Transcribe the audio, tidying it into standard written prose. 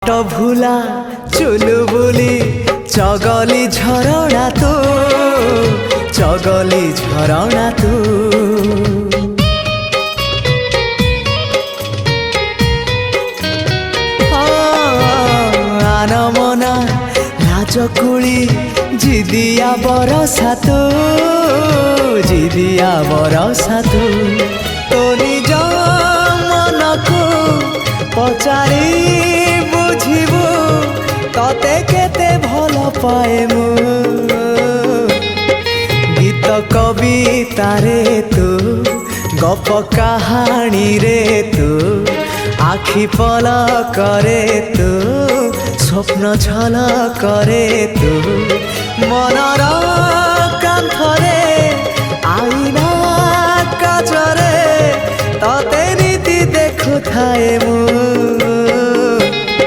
बाट भूला चुलु बुली चगली झरणा तू चगली झरणा तू आनमना लाजकुली जिदिया बरसा तू जिदिया बरसा तू तो निज मन को पचारि बुझिबु तते केते भल पाए मु गीत कविता रे तू गप कहानी रे तू आखि पलक रे तू स्वप्न झलक रे तू मनर कांथरे आईना काचरे तते नीति देखु थाए मु।